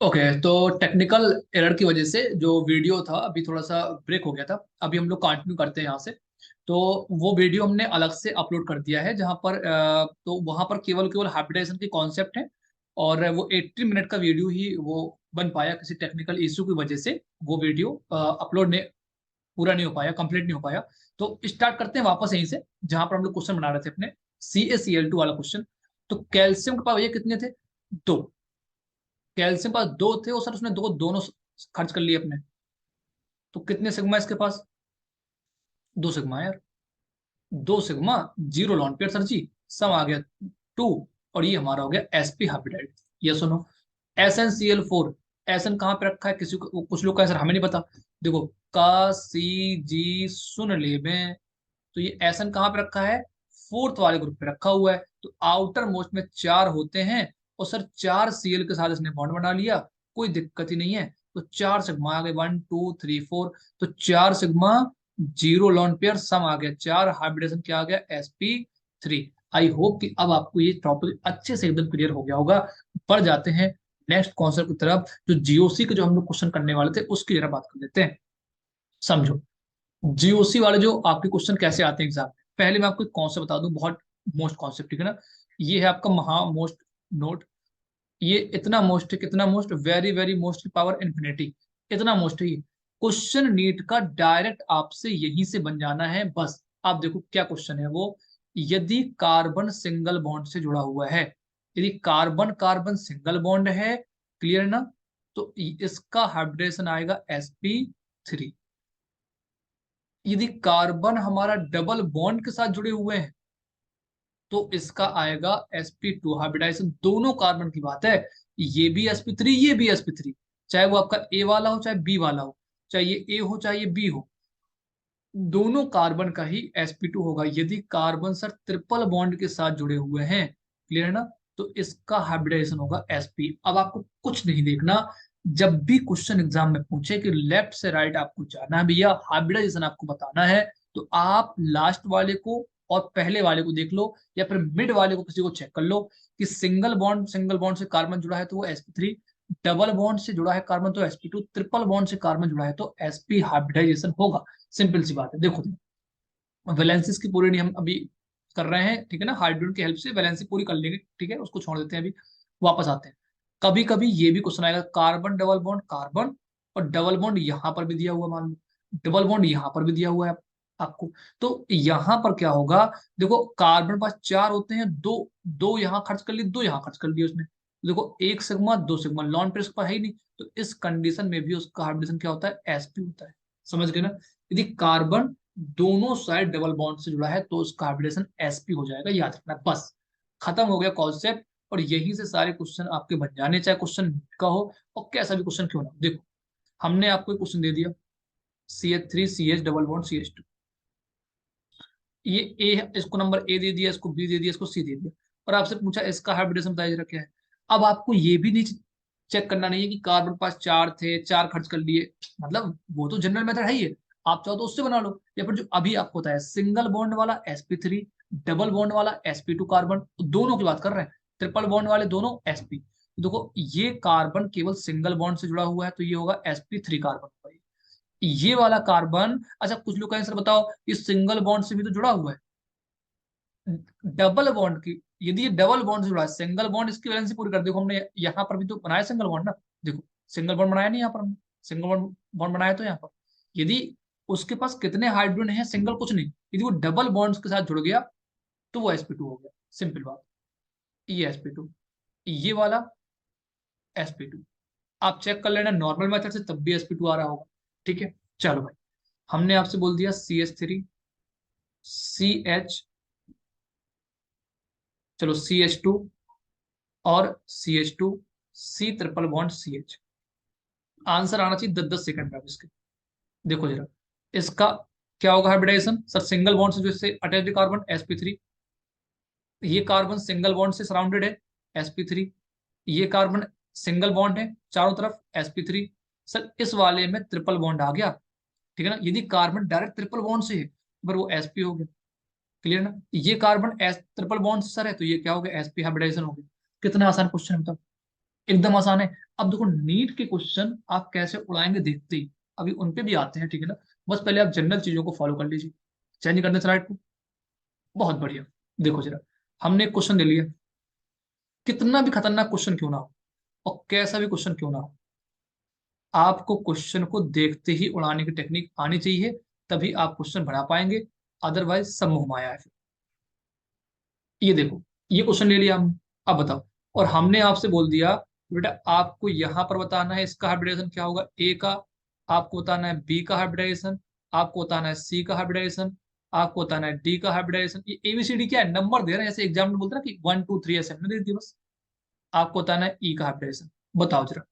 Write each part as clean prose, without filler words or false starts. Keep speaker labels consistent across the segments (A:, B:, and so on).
A: Okay, तो technical error की वजह से जो वीडियो था अभी थोड़ा सा ब्रेक हो गया था। अभी हम लोग कंटिन्यू करते हैं यहाँ से। तो वो वीडियो हमने अलग से अपलोड कर दिया है, जहाँ पर तो वहाँ पर केवल केवल हाइब्रिडाइजेशन की कॉन्सेप्ट है। और वो 80 मिनट का वीडियो ही वो बन पाया, किसी टेक्निकल इशू की वजह से वो वीडियो अपलोड ने पूरा नहीं हो पाया, कंप्लीट नहीं हो पाया। तो स्टार्ट करते हैं वापस यहीं से, जहाँ पर हम लोग क्वेश्चन बना रहे थे अपने CaCl2 वाला क्वेश्चन। तो कैल्शियम के पास ये कितने थे? दो। कैल्शियम पास दो थे और सर उसने दो दोनों खर्च कर लिए अपने। तो कितने सिग्मा इसके पास? दो सिग्मा यार। दो sigma, zero lone pair sir ji. Sum आ गया टू। और ये हमारा हो गया sp हाइब्रिडाइड। ये सुनो, SnCl4। एसएन कहाँ पे रखा है किसी को, कुछ लोग का सर हमें नहीं पता। देखो, का सी जी सुन ले में। तो ये एसएन कहाँ पे रखा है? फोर्थ वाले ग्रुप पे रखा हुआ है। तो आउटर मोस्ट में चार होते हैं। और सर चार सीएल के साथ इसने बॉन्ड बना लिया, कोई दिक्कत ही नहीं है। तो चार सिग्मा आ गए, 1 2 3 4। तो चार सिग्मा, जीरो लॉन पेयर, सम आ गया चार, हाइब्रिडेशन क्या आ गया? sp3। आई होप कि अब आपको ये टॉपिक अच्छे से एकदम क्लियर हो गया होगा। बढ़ जाते हैं नेक्स्ट कॉन्सेप्ट की तरफ, जो जीओसी के जो हम लोग क्वेश्चन करने वाले थे उसकी जरा बात कर लेते हैं। समझो, जीओसी वाले जो आपके क्वेश्चन कैसे आते हैं एग्जाम में। पहले मैं आपको एक कॉन्सेप्ट बता दूं, बहुत मोस्ट कॉन्सेप्ट, ठीक है ना। ये है आपका महा मोस्ट नोट। ये इतना मोस्ट है, कितना मोस्ट? वेरी वेरी मोस्ट की पावर इन्फिनिटी। इतना मोस्ट है ये। क्वेश्चन नीट का डायरेक्ट आपसे यहीं से बन जाना है बस। आप देखो क्या क्वेश्चन है वो। यदि कार्बन सिंगल बॉन्ड से जुड़ा हुआ है, यदि कार्बन कार्बन सिंगल बॉन्ड है, क्लियर ना, तो इसका हाइब्रिडेशन आएगा sp3। यदि कार्बन हमारा डबल बॉन्ड के साथ जुड़े हुए हैं, तो इसका आएगा sp2 हाइब्रिडाइजेशन। दोनों कार्बन की बात है, ये भी sp3 ये भी sp3। चाहे वो आपका ए वाला हो चाहे बी वाला हो, चाहे ये ए हो चाहे ये बी हो, दोनों कार्बन का ही sp2 होगा। यदि कार्बन सर ट्रिपल बॉन्ड के साथ जुड़े हुए हैं, क्लियर है ना, तो इसका हाइब्रिडाइजेशन होगा sp। अब आपको कुछ नहीं देखना। जब भी क्वेश्चन एग्जाम में पूछे कि लेफ्ट से राइट आपको जाना है भैया, हाइब्रिडाइजेशन आपको बताना है, तो आप लास्ट वाले को और पहले वाले को देख लो, या फिर मिड वाले को किसी को चेक कर लो कि सिंगल बॉन्ड से कार्बन जुड़ा है तो वो sp3, डबल बॉन्ड से जुड़ा है कार्बन तो sp2, ट्रिपल बॉन्ड से कार्बन जुड़ा है तो sp हाइब्रिडाइजेशन होगा। सिंपल सी बात है। देखो, वैलेंसिस की पूरी नहीं हम अभी कर रहे हैं, ठीक है ना। हाइड्रोजन की हेल्प से वैलेंसी पूरी कर लेंगे, ठीक है, उसको छोड़ देते हैं अभी। वापस आते हैं। कभी कभी ये भी क्वेश्चन आएगा, कार्बन डबल बॉन्ड कार्बन, और डबल बॉन्ड यहां पर भी दिया हुआ, मान लो डबल बॉन्ड यहां पर भी दिया हुआ है आपको। तो यहां पर क्या होगा? देखो, कार्बन पास चार होते हैं, दो दो यहां खर्च कर लिए, दो यहां खर्च कर लिए उसने। देखो, एक सिग्मा दो सिग्मा, लॉन पेयर उसके पास है ही नहीं। तो इस कंडीशन में भी उसका हाइब्रिडेशन क्या होता है? sp होता है। समझ गए ना। यदि कार्बन दोनों साइड डबल बॉन्ड से जुड़ा है तो उसका हाइब्रिडेशन sp हो जाएगा, याद रखना बस। खत्म हो गया कॉन्सेप्ट। और यहीं से सारे क्वेश्चन आपके बन जाने, चाहे क्वेश्चन का हो और कैसा भी क्वेश्चन क्यों ना हो। देखो, हमने आपको एक क्वेश्चन दे दिया, CH3 CH double bond CH2। ये ए है, इसको नंबर ए दे दिया, इसको बी दे दिया, इसको सी दे दिया। और आपसे पूछा इसका हाइब्रिडेशन बताइए जरा क्या है। अब आपको ये भी नहीं चेक करना नहीं है कि कार्बन पास चार थे, चार खर्च कर लिए, मतलब वो तो जनरल मेथड है ही है। आप चाहो तो उससे बना लो, या फिर जो अभी आपको होता है सिंगल बॉन्ड वाला sp3, डबल बॉन्ड वाला sp2 कार्बन, दोनों की बात कर रहे हैं। ट्रिपल बॉन्ड वाले दोनों sp। देखो, ये कार्बन केवल सिंगल बॉन्ड से जुड़ा हुआ है तो ये होगा sp3 कार्बन। ये वाला कार्बन, अच्छा कुछ लोग का आंसर बताओ, इस सिंगल बॉन्ड से भी तो जुड़ा हुआ है। डबल बॉन्ड की, यदि ये डबल बॉन्ड से जुड़ा है, सिंगल बॉन्ड इसकी वैलेंसी पूरी कर, देखो हमने यहाँ पर भी तो बनाया सिंगल बॉन्ड ना। देखो, सिंगल बॉन्ड बनाया नहीं यहाँ पर हमने, सिंगल बॉन्ड बॉन्ड बनाया तो यहाँ पर। यदि उसके पास कितने हाइड्रोजन है? सिंगल कुछ नहीं। यदि वो डबल बॉन्ड्स के साथ जुड़ गया तो वो sp2 हो गया। सिंपल बात। ये sp2, ये वाला sp2। आप चेक कर लेना नॉर्मल मेथड से, तब भी sp2 आ रहा होगा। ठीक है, चलो भाई, हमने आपसे बोल दिया CH3 CH, चलो CH2 और CH2 C triple bond CH। Answer आना चाहिए 10 10 सेकंड में। अब इसके देखो जरा, इसका क्या होगा हाइब्रिडाइजेशन? सर सिंगल बॉन्ड से जो इससे अटैच्ड कार्बन sp3, ये कार्बन सिंगल बॉन्ड से सराउंडेड है sp3, ये कार्बन सिंगल बॉन्ड है चारों तरफ sp3। सर इस वाले में ट्रिपल बॉन्ड आ गया, ठीक है ना। यदि कार्बन डायरेक्ट ट्रिपल बॉन्ड से है तो फिर वो sp हो गया, क्लियर ना। ये कार्बन एस ट्रिपल बॉन्ड से सर है तो ये क्या हो गया? sp हाइब्रिडाइजेशन हो गया। कितना आसान क्वेश्चन है बताओ। एकदम आसान है। अब देखो नीट के क्वेश्चन आप कैसे उड़ाएंगे देखते ही, अभी उन पे भी आते हैं, ठीक है ना। बस पहले आप जनरल चीजों को फॉलो कर लीजिए। चेंज करने स्लाइड को। बहुत बढ़िया। देखो जरा, हमने एक क्वेश्चन ले लिया, कितना भी खतरनाक क्वेश्चन क्यों ना हो और कैसा भी क्वेश्चन क्यों ना हो, आपको क्वेश्चन को देखते ही उड़ाने की टेक्निक आनी चाहिए, तभी आप क्वेश्चन बना पाएंगे। अदरवाइज सब मुंह माया है फिर। ये देखो, ये क्वेश्चन ले लिया हमने। अब बताओ, और हमने आपसे बोल दिया बेटा आपको यहां पर बताना है इसका हाइब्रिडाइजेशन क्या होगा, ए का, आपको बताना है बी का हाइब्रिडाइजेशन, आपको बताना है सी का हाइब्रिडाइजेशन, आपको बताना है डी का हाइब्रिडाइजेशन। ये एबीसीडी क्या है, नंबर दे रहे हैं, जैसे एग्जाम में बोलते हैं ना कि 1 2 3 ऐसे हमने दे दिया बस। आपको बताना है ई का हाइब्रिडाइजेशन। बताओ जरा,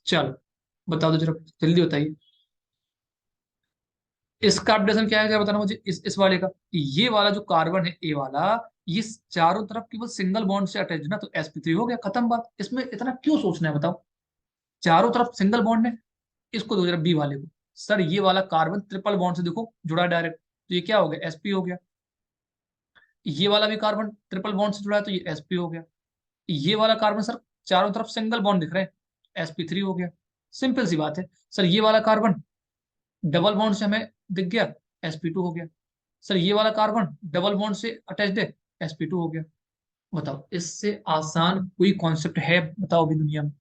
A: चलो बता दो जरा, जल्दी बताइए। इसका अपडेशन क्या है, क्या बताना मुझे, इस वाले का। ये वाला जो कार्बन है ए वाला, ये चारों तरफ केवल सिंगल बॉन्ड से अटैच है ना, तो sp3 हो गया, खत्म बात। इसमें इतना क्यों सोचना है बताओ, चारों तरफ सिंगल बॉन्ड है। इसको दो जरा बी वाले को। सर ये वाला कार्बन ट्रिपल बॉन्ड से देखो जुड़ा डायरेक्ट, तो ये क्या हो गया, sp हो गया। ये वाला भी कार्बन ट्रिपल बॉन्ड से जुड़ा है, तो ये sp हो गया। ये वाला कार्बन सर चारों तरफ सिंगल बॉन्ड दिख रहे हैं, sp3 हो गया। सिंपल सी बात है। सर ये वाला कार्बन डबल बॉन्ड से हमें दिख गया, sp2 हो गया। सर ये वाला कार्बन डबल बॉन्ड से अटैच्ड है, sp2 हो गया। बताओ इससे आसान कोई कॉन्सेप्ट है बताओ अभी दुनिया में।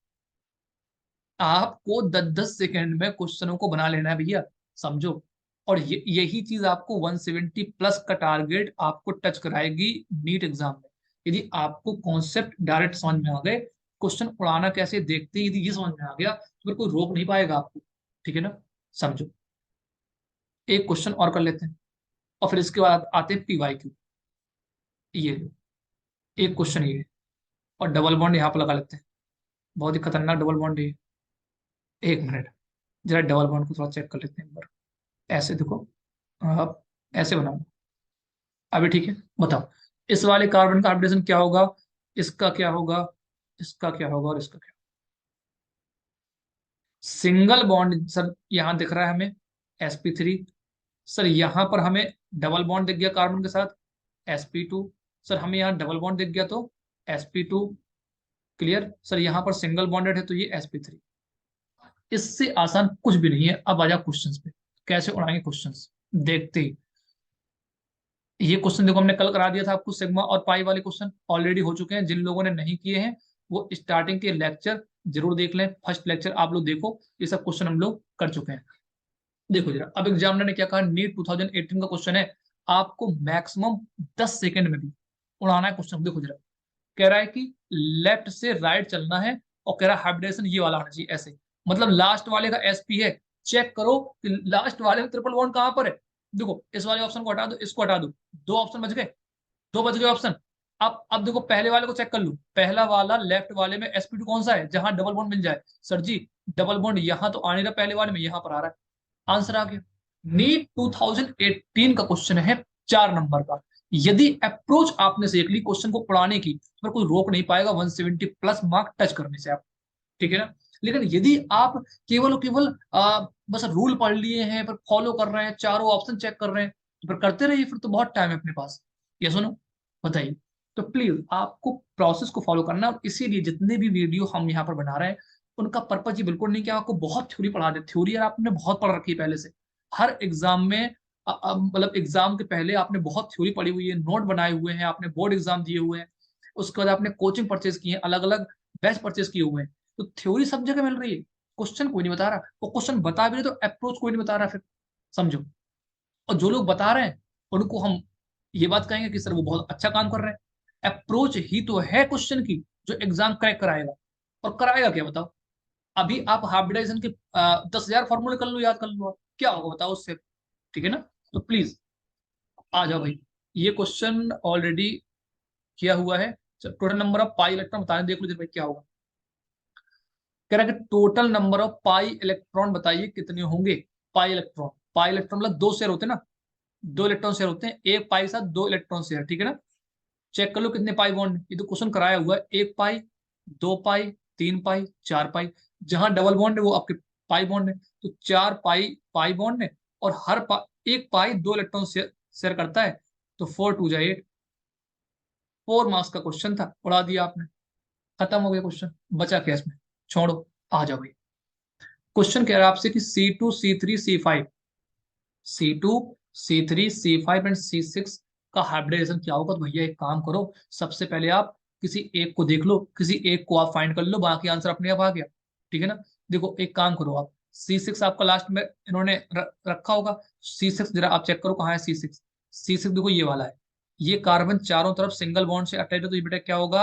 A: आपको 10 10 सेकंड में क्वेश्चनों को बना लेना है भैया, समझो। और यही चीज आपको 170 प्लस का टारगेट आपको टच कराएगी नीट एग्जाम में। यदि आपको कॉन्सेप्ट डायरेक्ट समझ में आ गए, क्वेश्चन उड़ाना कैसे देखते हैं, यदि ये समझ में आ गया तो फिर कोई रोक नहीं पाएगा आपको, ठीक है ना। समझो, एक क्वेश्चन और कर लेते हैं, और फिर इसके बाद आते हैं PYQ। ये एक क्वेश्चन ये है, और डबल बॉन्ड यहाँ पर लगा लेते हैं। बहुत ही खतरनाक डबल बॉन्ड है। एक मिनट, जरा डबल बॉन्ड को थोड़ा चेक कर लेते हैं एक बार। ऐसे देखो, आप ऐसे बनाओ। अभी ठीक है। बताओ इस वाले कार्बन का हाइब्रिडेशन क्या होगा, इसका क्या होगा, इसका क्या होगा, और इसका क्या। सिंगल बॉन्ड सर यहाँ दिख रहा है हमें, sp3। सर यहाँ पर हमें डबल बॉन्ड दिख गया कार्बन के साथ, sp2। सर हमें यहाँ डबल बॉन्ड दिख गया तो sp2। क्लियर। सर यहाँ पर सिंगल बॉन्डेड है तो ये sp3। इससे आसान कुछ भी नहीं है। अब आ जाओ क्वेश्चंस पे, कैसे उड़ाएंगे क्वेश्चंस देखते ही। ये क्वेश्चन देखो, हमने कल करा दिया था आपको, सिग्मा और पाई वाले क्वेश्चन ऑलरेडी हो चुके हैं। जिन लोगों ने नहीं किए हैं वो स्टार्टिंग के लेक्चर जरूर देख लें, फर्स्ट लेक्चर आप लोग देखो, ये सब क्वेश्चन हम लोग कर चुके हैं। देखो जरा, अब एग्जामिनर ने क्या कहा, नीट 2018 का क्वेश्चन है, आपको मैक्सिमम 10 सेकंड में भी उड़ाना है क्वेश्चन। देखो जरा, कह रहा है कि लेफ्ट से राइट चलना है, और कह रहा है हाइब्रिडेशन ये वाला होना चाहिए ऐसे। मतलब लास्ट वाले का sp है, चेक करो कि लास्ट वाले में ट्रिपल बॉन्ड कहां पर है। देखो इस वाले ऑप्शन को हटा दो, इसको हटा दो, दो ऑप्शन बच गए, दो बच गए ऑप्शन। अब देखो पहले वाले को चेक कर लो, पहला वाला लेफ्ट वाले में sp2 कौन सा है जहां डबल बॉन्ड मिल जाए। सर जी डबल बॉन्ड यहां तो आ नहीं रहा, पहले वाले में यहां पर आ रहा है, आंसर आ गया। नीट 2018 का क्वेश्चन है, 4 नंबर का। यदि अप्रोच आपने सीख ली क्वेश्चन को पढ़ाने की, तो फिर कोई रोक नहीं पाएगा 170 प्लस मार्क टच करने से आप, ठीक है ना। लेकिन यदि आप केवल और केवल बस रूल पढ़ लिए हैं पर फॉलो कर रहे हैं, चारों ऑप्शन चेक कर रहे हैं, तो फिर करते रहिए, फिर तो बहुत टाइम है अपने पास। ये सुनो, बताइए। तो प्लीज आपको प्रोसेस को फॉलो करना है, और इसीलिए जितने भी वीडियो हम यहाँ पर बना रहे हैं, उनका पर्पज ये बिल्कुल नहीं कि आपको बहुत थ्योरी पढ़ा दे। थ्योरी यार आपने बहुत पढ़ रखी है पहले से, हर एग्जाम में मतलब एग्जाम के पहले आपने बहुत थ्योरी पढ़ी हुई है, नोट बनाए हुए हैं, आपने बोर्ड एग्जाम दिए हुए हैं, उसके बाद आपने कोचिंग परचेज की है, अलग अलग बैच परचेज किए हुए हैं। तो थ्योरी सब जगह मिल रही है, क्वेश्चन कोई नहीं बता रहा, वो क्वेश्चन बता भी रहे तो अप्रोच कोई नहीं बता रहा फिर, समझो। और जो लोग बता रहे हैं उनको हम ये बात कहेंगे कि सर वो बहुत अच्छा काम कर रहे हैं। अप्रोच ही तो है क्वेश्चन की जो एग्जाम क्रैक कराएगा। और कराएगा क्या बताओ, अभी आप हाइब्रिडाइजेशन के 10,000 फॉर्मूले कर लो, याद कर लो, आप क्या होगा बताओ उससे, ठीक है ना। तो प्लीज आ जाओ भाई, ये क्वेश्चन ऑलरेडी किया हुआ है। Total number of pi electron बताने देख लो भाई क्या होगा। कह रहा है कि total number of pi electron बताइए कितने होंगे। पाई इलेक्ट्रॉन, पाई इलेक्ट्रॉन मतलब दो शेयर होते हैं ना, दो इलेक्ट्रॉन शेयर होते हैं, एक पाई के साथ दो इलेक्ट्रॉन शेयर, ठीक है ना। चेक कर लो कितने पाई बॉन्ड है। ये तो क्वेश्चन कराया हुआ है, एक पाई, दो पाई, तीन पाई, चार पाई। जहां डबल बॉन्ड है वो आपके पाई बॉन्ड है, तो चार पाई पाई बॉन्ड है। और एक पाई दो इलेक्ट्रॉन शेयर शेयर करता है, तो 4 2 8। 4 मार्क्स का क्वेश्चन था, उड़ा दिया आपने, खत्म हो गया क्वेश्चन, बचा क्या इसमें। छोड़ो, आ जाओ भाई। क्वेश्चन कह रहा है आपसे कि C2 C3 C5, C2 C3 C5 and C6 का हाइब्रिडाइजेशन क्या होगा। तो भैया एक काम करो, सबसे पहले आप किसी एक को देख लो, किसी एक को आप फाइंड कर लो, बाकी आंसर अपने आप आ गया। ठीक है ना। देखो एक काम करो आप, C6 आपका लास्ट में इन्होंने रखा होगा। C6 जरा आप चेक करो कहाँ है C6। C6 देखो ये वाला है। ये कार्बन चारों तरफ सिंगल बॉन्ड से अटैच है, तो ये बेटा क्या होगा,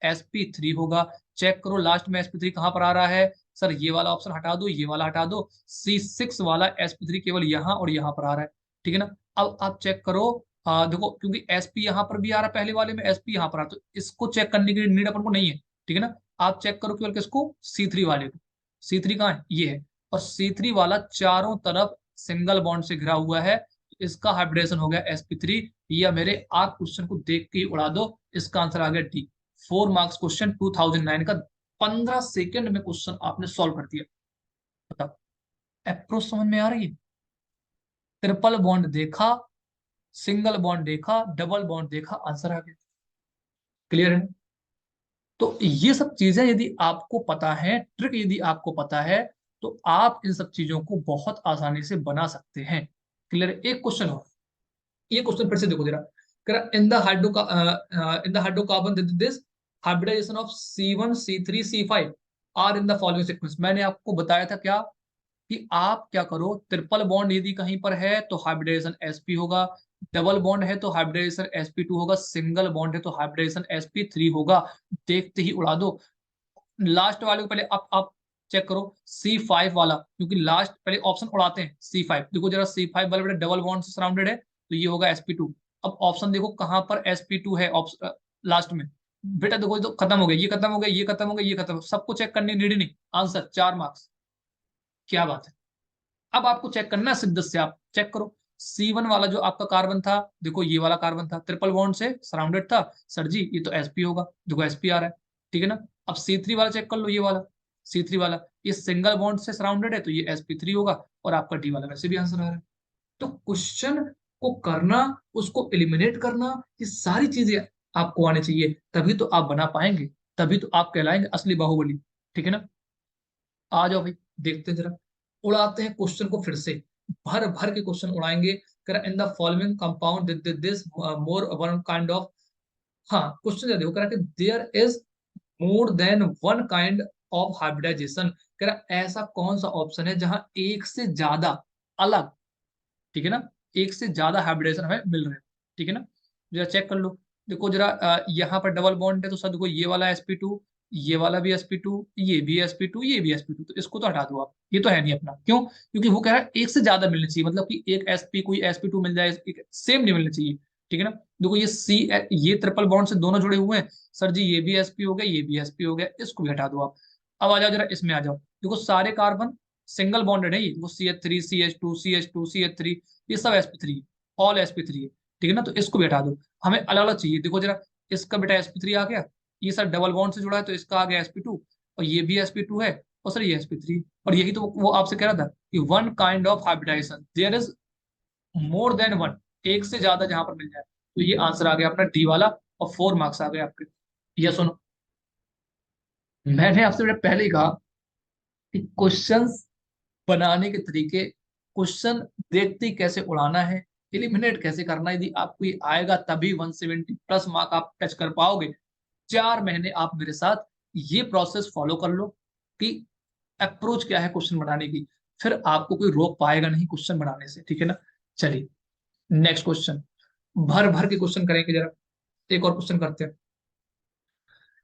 A: sp3 होगा। चेक करो लास्ट में sp3 कहाँ पर आ रहा है। सर ये वाला ऑप्शन हटा दो, ये वाला हटा दो, C6 वाला sp3 केवल यहाँ और यहाँ पर आ रहा है। ठीक है ना। अब आप चेक करो, देखो क्योंकि sp यहाँ पर भी आ रहा है, पहले वाले में sp यहाँ पर आ रहा है, तो इसको चेक करने की नीड अपन को नहीं है। ठीक है ना। आप चेक करो केवल किसको, C3 वाले को। C3 कहाँ है, ये है। और C3 वाला चारों तरफ सिंगल बॉन्ड से घिरा हुआ है, तो इसका हाइब्रिडेशन हो गया sp3। या मेरे आप क्वेश्चन को देख के ही उड़ा दो, इसका आंसर आ गया डी। 4 मार्क्स क्वेश्चन 2009 का, 15 सेकंड में क्वेश्चन आपने सॉल्व कर दिया। बताओ, अप्रोच समझ में आ रही है। ट्रिपल बॉन्ड देखा, सिंगल बॉन्ड देखा, डबल बॉन्ड देखा, आंसर आ गया। क्लियर है। तो ये सब चीजें यदि आपको पता है, ट्रिक यदि आपको पता है, तो आप इन सब चीजों को बहुत आसानी से बना सकते हैं। क्लियर है। एक क्वेश्चन और, ये क्वेश्चन फिर से देखो जरा। In the hydrocarbon this hybridization of C1 C3 C5 are in the following sequence. मैंने आपको बताया था क्या, कि आप क्या करो, ट्रिपल बॉन्ड यदि कहीं पर है तो हाइब्रिडाइजेशन sp होगा, डबल बॉन्ड है तो हाइब्रिडाइजेशन sp2 होगा, सिंगल बॉन्ड है तो हाइब्रिडाइजेशन sp3 होगा। देखते ही उड़ा दो। लास्ट वाले को पहले आप चेक करो, C5 वाला, क्योंकि लास्ट पहले ऑप्शन उड़ाते हैं। C5 देखो जरा, C5 वाला बेटा डबल बॉन्ड से सराउंडेड है, तो ये होगा sp2। अब ऑप्शन देखो कहाँ पर sp2 है, लास्ट में। बेटा देखो ये तो खत्म हो गया, ये खत्म हो गया, ये खत्म हो गया, ये खत्म, सबको चेक करने नीड नहीं। Answer 4 marks. क्या बात है। अब आपको चेक करना है, शिद्दत से आप चेक करो। C1 वाला जो आपका कार्बन था, देखो ये वाला कार्बन था, ट्रिपल बॉन्ड से सराउंडेड था। सर जी ये तो sp होगा, देखो sp आ रहा है। ठीक है ना। अब C3 वाला चेक कर लो, ये वाला C3 वाला, ये सिंगल बॉन्ड से सराउंडेड है, तो ये sp3 होगा। और आपका डी वाला वैसे भी आंसर आ रहा है। तो क्वेश्चन को करना, उसको एलिमिनेट करना, ये सारी चीजें आपको आनी चाहिए, तभी तो आप बना पाएंगे, तभी तो आप कहलाएंगे असली बाहुबली। ठीक है ना। आ जाओ भाई, देखते हैं जरा, उड़ाते हैं क्वेश्चन को फिर से। भर भर के क्वेश्चन उड़ाएंगे। In the following compound this more one kind of, हाँ क्वेश्चन देखो, कह रहा कि there is more than one kind of hybridization. कह रहा ऐसा कौन सा ऑप्शन है जहां एक से ज्यादा अलग, ठीक है ना, एक से ज्यादा हाइब्रिडेशन हमें मिल रहे हैं। ठीक है ना। जरा चेक कर लो। देखो जरा, यहाँ पर डबल बॉन्ड है, तो सर देखो ये वाला sp2, ये वाला भी sp2, ये भी sp2, ये भी sp2, तो इसको तो हटा दो आप, ये तो है नहीं अपना। क्यों, क्योंकि वो कह रहा है एक से ज्यादा मिलनी चाहिए, मतलब कि एक sp कोई sp2 मिल जाए, एक सेम नहीं मिलनी चाहिए। ठीक है ना। देखो ये सी, ये ट्रिपल बॉन्ड से दोनों जुड़े हुए हैं। सर जी ये भी sp हो गया, ये भी sp हो गया, इसको भी हटा दो आप। अब आ जाओ जरा, इसमें आ जाओ। देखो सारे कार्बन सिंगल बॉन्डेड है, ये वो CH3 CH2 CH2 CH3, ये सब sp3 है, ऑल sp3 है। ठीक है ना। तो इसको भी हटा दो, हमें अलग अलग चाहिए। देखो जरा, इसका बेटा sp3 आ गया, ये सर डबल बॉन्ड से जुड़ा है तो इसका आ गया sp2, और ये भी sp2 है, और सर ये sp3। और यही तो वो आपसे कह रहा था कि one kind of hybridization there is more than one, एक से ज्यादा जहां पर मिल जाए, तो ये आंसर आ गया अपना डी वाला। और 4 मार्क्स आ गए आपके। ये सुनो, मैंने आपसे बेटा पहले ही कहा कि क्वेश्चंस बनाने के तरीके, क्वेश्चन देखते ही कैसे उड़ाना है, एलिमिनेट कैसे करना है, यदि आपको ये आएगा तभी 170+ मार्क आप टच कर पाओगे। 4 महीने आप मेरे साथ ये प्रोसेस फॉलो कर लो, कि अप्रोच क्या है क्वेश्चन बनाने की, फिर आपको कोई रोक पाएगा नहीं क्वेश्चन बनाने से। ठीक है ना। चलिए नेक्स्ट क्वेश्चन, भर भर के क्वेश्चन करेंगे जरा। एक और क्वेश्चन करते हैं।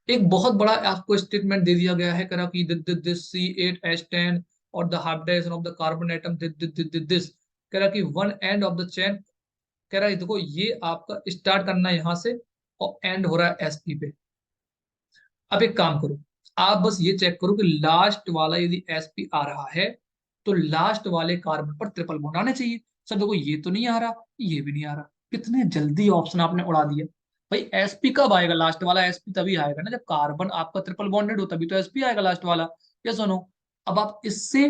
A: एक बहुत बड़ा आपको स्टेटमेंट दे दिया गया है, करा कि दिस C8H10 और the hybridization of the carbon atom this, कह रहा कि one end of the chain, कह रहा है देखो ये आपका स्टार्ट करना है यहाँ से, और एंड हो रहा है sp पे। अब एक काम करो, आप बस ये चेक करो कि लास्ट वाला यदि sp आ रहा है, तो लास्ट वाले कार्बन पर ट्रिपल बॉन्ड आने चाहिए। सर देखो ये तो नहीं आ रहा, ये भी नहीं आ रहा, कितने जल्दी ऑप्शन आपने उड़ा दिया। भाई sp कब आएगा, लास्ट वाला sp तभी आएगा ना जब कार्बन आपका ट्रिपल बॉन्डेड हो, तभी तो sp आएगा लास्ट वाला। ये सुनो, अब आप इससे,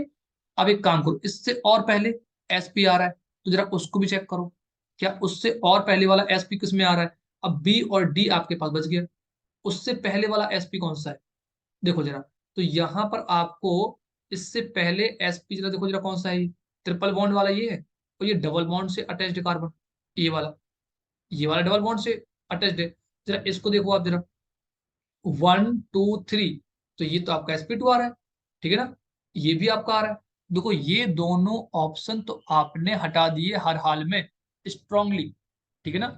A: अब एक काम करो, इससे और पहले sp आ रहा है, तो जरा उसको भी चेक करो, क्या उससे और पहले वाला sp किस में आ रहा है। अब b और d आपके पास बच गया। उससे पहले वाला sp कौन सा है, देखो जरा। तो यहाँ पर आपको इससे पहले sp जरा देखो जरा कौन सा है, ट्रिपल बॉन्ड वाला ये है, और ये डबल बॉन्ड से अटैच्ड कार्बन, ये वाला डबल बॉन्ड से अटैच्ड है। जरा इसको देखो आप जरा, 1 2 3, तो ये तो आपका sp2 आ रहा है, ठीक है ना, ये भी आपका आ रहा है। देखो ये दोनों ऑप्शन तो आपने हटा दिए हर हाल में स्ट्रांगली, ठीक है ना,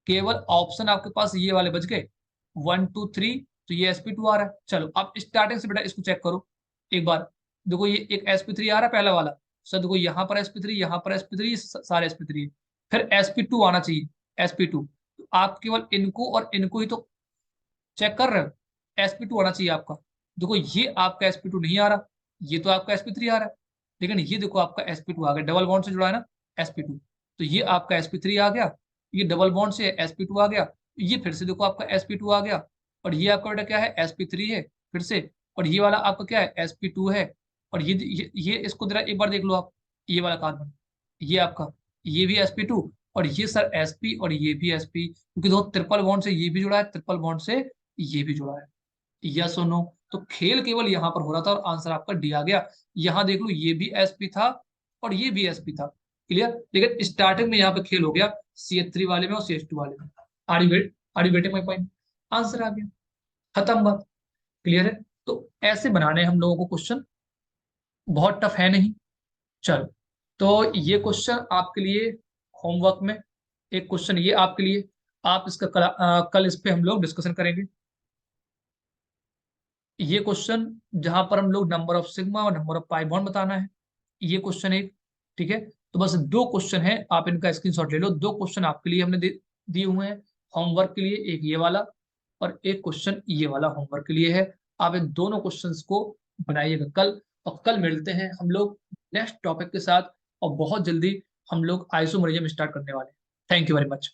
A: केवल ऑप्शन आपके पास ये वाले बच गए 1 2 3, तो ये sp2 आ रहा है। चलो अब स्टार्टिंग से बेटा इसको चेक करो एक बार। देखो ये एक sp3 आ रहा है पहला वाला, सर देखो यहाँ पर sp3, यहाँ पर sp3, सारे sp3 है। फिर sp2 आना चाहिए, sp2, तो आप केवल इनको और इनको ही तो चेक कर रहे हो, sp2 आना चाहिए आपका। देखो ये आपका sp2 नहीं आ रहा, ये तो आपका sp3 आ रहा है, लेकिन ये देखो आपका sp2 आ गया, डबल बॉन्ड से जुड़ा है ना sp2, तो ये आपका sp3 आ गया, ये डबल बॉन्ड से sp2 आ गया, ये फिर से देखो आपका sp2 आ गया, और ये आपका बेटा क्या है, sp3 है फिर से, और ये वाला आपका क्या है, sp2 है, और ये इसको जरा एक बार देख लो आप, ये वाला कार्बन, ये आपका, ये भी sp2, और ये सर sp, और ये भी sp, क्योंकि दो ट्रिपल बॉन्ड से ये भी जुड़ा है, ट्रिपल बॉन्ड से ये भी जुड़ा है। यस और नो, तो खेल केवल यहां पर हो रहा था और आंसर आपका डी आ गया। यहां देख लो ये भी sp था और ये भी sp था, क्लियर, लेकिन स्टार्टिंग में यहाँ पे खेल हो गया CH3 वाले में और CH2 वाले में। Are you getting my point? Answer आ गया, खत्म बात, क्लियर है। तो ऐसे बनाने हैं हम लोगों को क्वेश्चन, बहुत टफ है नहीं। चलो, तो ये क्वेश्चन आपके लिए होमवर्क में, एक क्वेश्चन ये आपके लिए, आप इसका कल इस पे हम लोग डिस्कशन करेंगे। ये क्वेश्चन जहां पर हम लोग नंबर ऑफ सिग्मा और नंबर ऑफ पाई बॉन्ड बताना है, ये क्वेश्चन एक, ठीक है। तो बस दो क्वेश्चन है, आप इनका स्क्रीनशॉट ले लो, दो क्वेश्चन आपके लिए हमने दिए हुए हैं होमवर्क के लिए, एक ये वाला और एक क्वेश्चन ये वाला होमवर्क के लिए है। आप इन दोनों क्वेश्चंस को बनाइएगा कल, और कल मिलते हैं हम लोग नेक्स्ट टॉपिक के साथ, और बहुत जल्दी हम लोग आइसोमरिज्म स्टार्ट करने वाले हैं। Thank you very much.